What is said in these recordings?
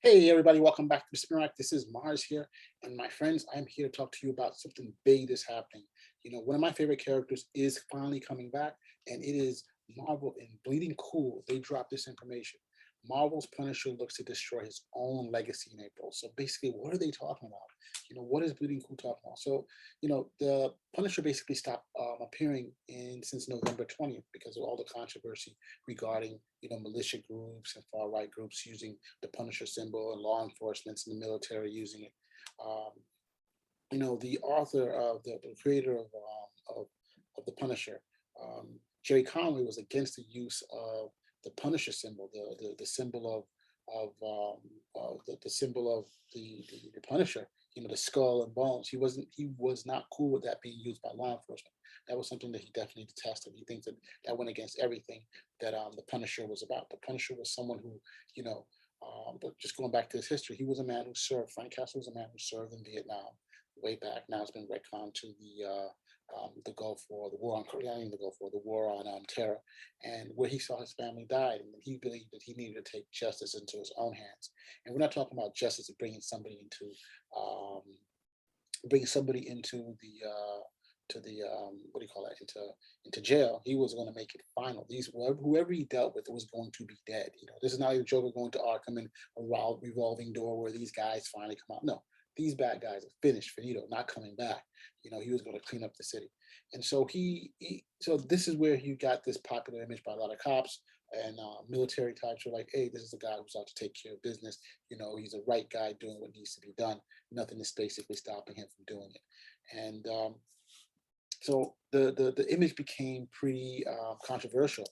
Hey everybody, welcome back to Spin Rack. This is Mars here, and my friends, I'm here to talk to you about something big that's happening. One of my favorite characters is finally coming back, and it is Marvel and Bleeding Cool. They dropped this information. Marvel's Punisher looks to destroy his own legacy in April. So basically, what are they talking about? What is Bleeding Cool talking about? So, the Punisher basically stopped appearing in since November 20th because of all the controversy regarding, militia groups and far right groups using the Punisher symbol and law enforcement and the military using it. Um, the author of the creator of the Punisher, Jerry Conway, was against the use of the Punisher symbol, the symbol of the symbol of the Punisher. The skull and bones. He was not cool with that being used by law enforcement. That was something that he definitely detested. He thinks that that went against everything that the Punisher was about. The Punisher was someone who, you know, but just going back to his history, he was a man who served. Frank Castle was a man who served in Vietnam way back. Now it's been retconned to the Gulf War, the war on Korea, the Gulf War, the war on terror, and where he saw his family died, and he believed that he needed to take justice into his own hands. And we're not talking about justice of um, bringing somebody into the to the what do you call that, into jail. He was going to make it final. These whoever he dealt with was going to be dead. This is not a Joker going to Arkham and a revolving door where these guys finally come out. No, these bad guys are finished, finito, not coming back. He was going to clean up the city, and so so this is where he got this popular image by a lot of cops and military types who are like, hey, this is a guy who's out to take care of business. He's a right guy doing what needs to be done. Nothing is basically stopping him from doing it. And so the image became pretty controversial.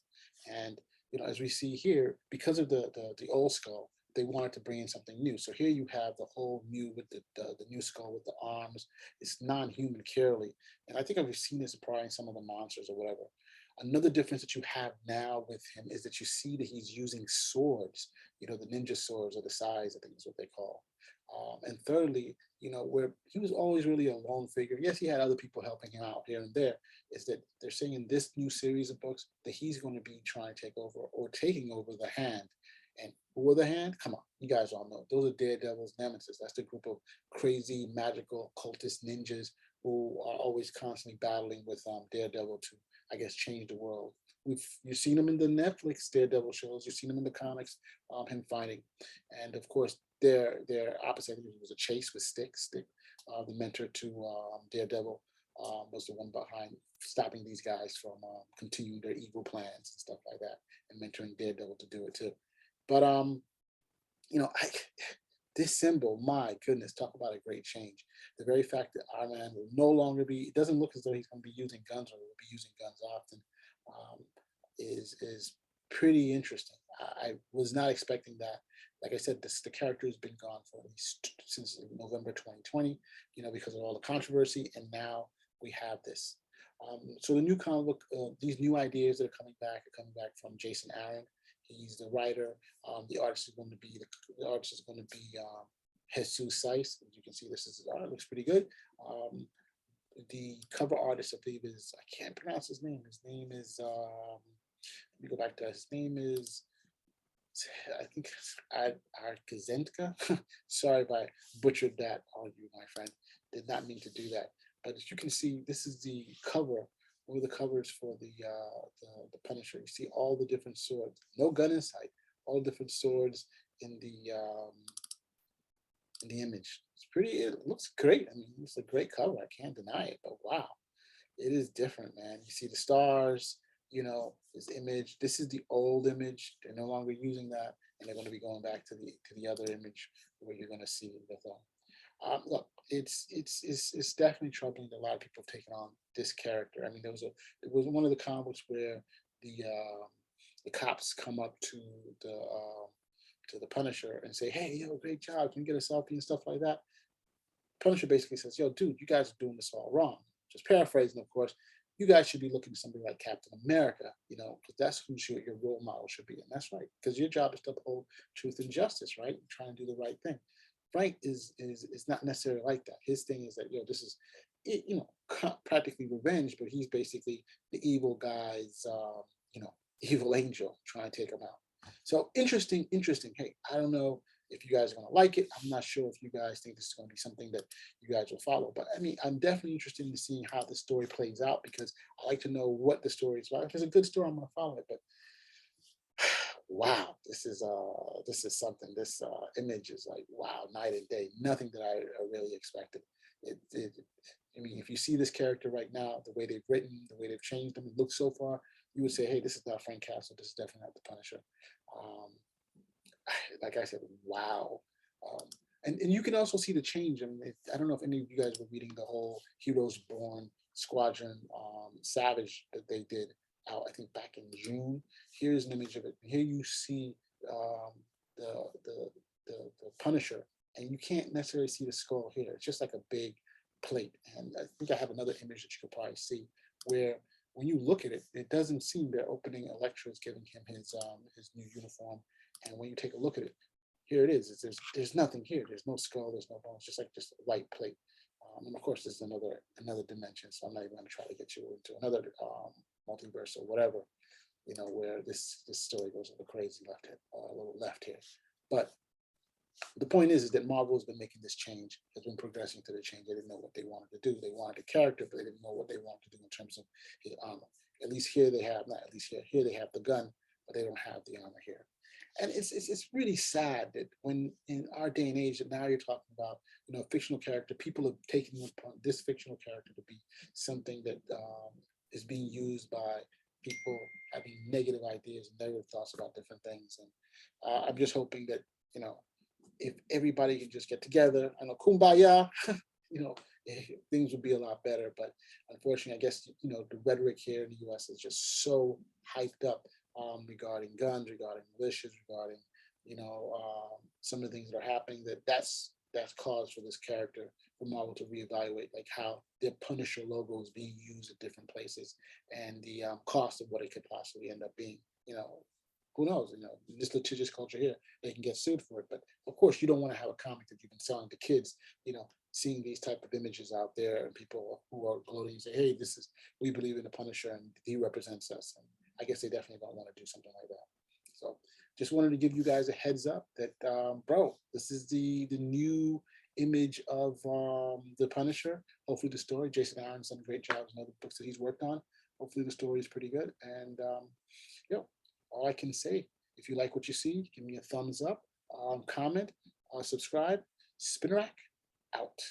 And as we see here, because of the old skull, they wanted to bring in something new. So here you have the whole new with the new skull with the arms. It's non-human clearly, and I think I've seen this probably in some of the monsters or whatever. Another difference that you have now with him is that you see that he's using swords. The ninja swords, or the sais, I think is what they call. And thirdly, where he was always really a lone figure. Yes, he had other people helping him out here and there. Is that they're saying in this new series of books that he's going to be trying to take over or taking over the Hand. And who are the Hand? Come on, you guys all know. Those are Daredevil's nemesis. That's the group of crazy, magical, cultist ninjas who are always constantly battling with Daredevil to, I guess, change the world. You've seen him in the Netflix Daredevil shows. You've seen him in the comics, him fighting, and of course their opposite was a Chase with Stick. Stick, the mentor to Daredevil, was the one behind stopping these guys from continuing their evil plans and stuff like that, and mentoring Daredevil to do it too. But I this symbol, my goodness, talk about a great change. The very fact that Iron Man will no longer be, it doesn't look as though he's going to be using guns or will be using guns often, um, is pretty interesting. I was not expecting that. Like I said, the character has been gone for at least since November 2020, because of all the controversy, and now we have this. So the new comic book, these new ideas that are coming back from Jason Aaron. He's the writer. The artist is going to be the artist is going to be Jesus Saiz. As you can see, this is his art. It looks pretty good. Um, the cover artist, I believe, is, I can't pronounce his name. His name is let me go back to that. His name is, I think, Arkazentka. Sorry if I butchered that on you, my friend. Did not mean to do that. But as you can see, this is the cover. One of the covers for the Punisher. You see all the different swords. No gun in sight. All different swords in the image. It's pretty. It looks great. I mean, it's a great cover. I can't deny it. But wow, it is different, man. You see the stars, this image. This is the old image. They're no longer using that, and they're going to be going back to the other image where you're going to see the film. Look, it's definitely troubling that a lot of people have taken on this character. I mean, there was one of the comics where the the cops come up to the Punisher and say, "Hey, yo, great job! Can you get a selfie and stuff like that?" Punisher basically says, "Yo, dude, you guys are doing this all wrong." Just paraphrasing, of course. You guys should be looking to somebody like Captain America, because that's who your role model should be, and that's right. Because your job is to uphold truth and justice, right? You're trying to do the right thing. Frank is not necessarily like that. His thing is that this is, practically revenge, but he's basically the evil guy's, evil angel trying to take him out. So interesting, interesting. Hey, I don't know. if you guys are going to like it. I'm not sure if you guys think this is going to be something that you guys will follow, but I mean, I'm definitely interested in seeing how the story plays out, because I like to know what the story is about. If it's a good story, I'm going to follow it. But wow, this is something. This image is like, wow, night and day. Nothing that I really expected. It, I mean, if you see this character right now, the way they've written, the way they've changed them, it looks so far, you would say, hey, this is not Frank Castle. This is definitely not the Punisher. Um, like I said, wow. Um, and you can also see the change. I mean, I don't know if any of you guys were reading the whole Heroes Born Squadron Savage that they did out, I think back in June. Here's an image of it. Here you see um, the, the, the Punisher, and you can't necessarily see the skull here. It's just like a big plate. And I think I have another image that you could probably see where when you look at it, it doesn't seem that opening Elektra is giving him his new uniform. And when you take a look at it, here it is. There's nothing here. There's no skull. There's no bones. Just like just a white plate. And of course, there's another dimension. So I'm not even going to try to get you into another multiverse or whatever. You know, where this story goes a little crazy a little left here. But the point is that Marvel has been making this change, has been progressing to the change. They didn't know what they wanted to do. They wanted a character, but they didn't know what they wanted to do in terms of his armor. At least here they have, not at least here they have the gun, but they don't have the armor here. And it's really sad that when in our day and age that now you're talking about, you know, a fictional character, people have taken upon this fictional character to be something that is being used by people having negative ideas and negative thoughts about different things. And I'm just hoping that, you know, if everybody can just get together, I know, kumbaya, you know, things would be a lot better. But unfortunately, I guess, you know, the rhetoric here in the US is just so hyped up regarding guns, regarding militias, regarding, you know, some of the things that are happening, that's cause for this character, for Marvel to reevaluate like how their Punisher logo is being used at different places, and the cost of what it could possibly end up being. You know, who knows? You know, this litigious culture here, they can get sued for it. But of course, you don't want to have a comic that you've been selling to kids, you know, seeing these type of images out there and people who are gloating and say, hey, this is, we believe in the Punisher and he represents us. And I guess they definitely don't want to do something like that. So just wanted to give you guys a heads up that, bro, this is the new image of the Punisher. Hopefully the story, Jason Aaron's done a great job in other books that he's worked on. Hopefully the story is pretty good. And, you know, all I can say, if you like what you see, give me a thumbs up, comment, subscribe. Spinrack out.